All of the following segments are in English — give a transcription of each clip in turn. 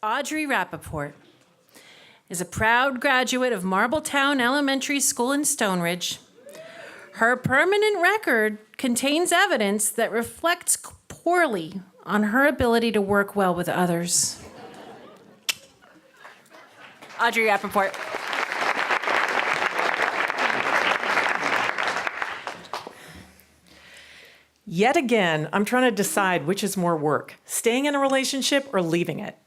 Audrey Rapoport is a proud graduate of Marbletown Elementary School in Stone Ridge. Her permanent record contains evidence that reflects poorly on her ability to work well with others. Audrey Rapoport. Yet again, I'm trying to decide which is more work, staying in a relationship or leaving it.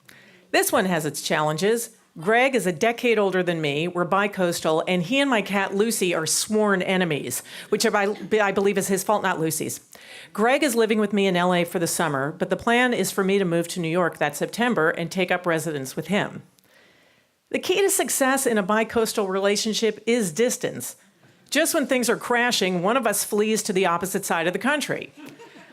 This one has its challenges. Greg is a decade older than me, we're bi-coastal, and he and my cat Lucy are sworn enemies, which I believe is his fault, not Lucy's. Greg is living with me in LA for the summer, but the plan is for me to move to New York that September and take up residence with him. The key to success in a bi-coastal relationship is distance. Just when things are crashing, one of us flees to the opposite side of the country.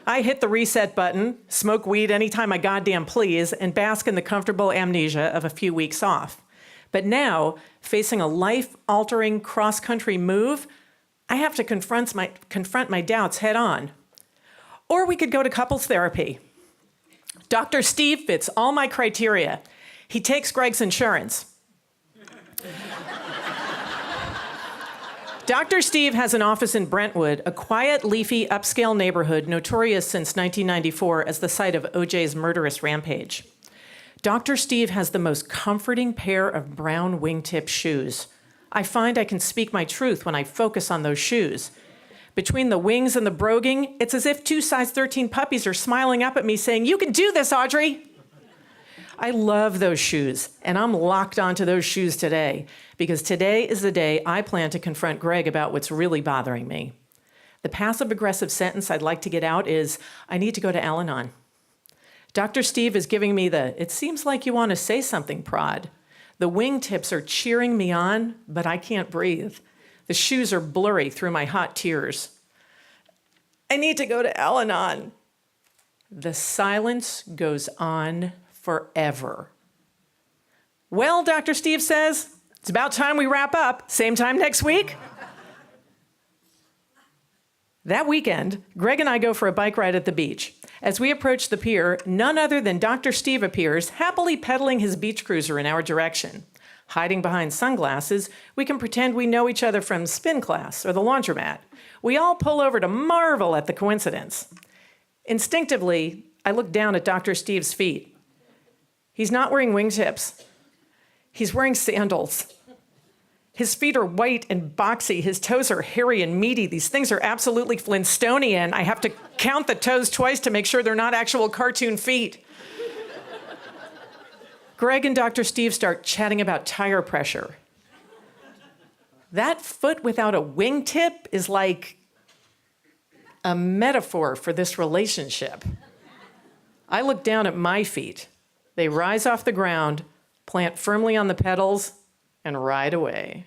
I hit the reset button, smoke weed anytime I goddamn please, and bask in the comfortable amnesia of a few weeks off. But now, facing a life-altering cross-country move, I have to confront my doubts head on. Or we could go to couples therapy. Dr. Steve fits all my criteria. He takes Greg's insurance. Dr. Steve has an office in Brentwood, a quiet, leafy, upscale neighborhood notorious since 1994 as the site of OJ's murderous rampage. Dr. Steve has the most comforting pair of brown wingtip shoes. I find I can speak my truth when I focus on those shoes. Between the wings and the broguing, it's as if two size 13 puppies are smiling up at me saying, "You can do this, Audrey!" I love those shoes, and I'm locked onto those shoes today, because today is the day I plan to confront Greg about what's really bothering me. The passive-aggressive sentence I'd like to get out is, I need to go to Al-Anon. Dr. Steve is giving me the, "it seems like you want to say something" prod. The wingtips are cheering me on, but I can't breathe. The shoes are blurry through my hot tears. I need to go to Al-Anon. The silence goes on forever. Well, Dr. Steve says, it's about time we wrap up. Same time next week. That weekend, Greg and I go for a bike ride at the beach. As we approach the pier, none other than Dr. Steve appears, happily pedaling his beach cruiser in our direction. Hiding behind sunglasses, we can pretend we know each other from spin class or the laundromat. We all pull over to marvel at the coincidence. Instinctively, I look down at Dr. Steve's feet. He's not wearing wingtips. He's wearing sandals. His feet are white and boxy. His toes are hairy and meaty. These things are absolutely Flintstonian. I have to count the toes twice to make sure they're not actual cartoon feet. Greg and Dr. Steve start chatting about tire pressure. That foot without a wingtip is like a metaphor for this relationship. I look down at my feet. They rise off the ground, plant firmly on the pedals, and ride away.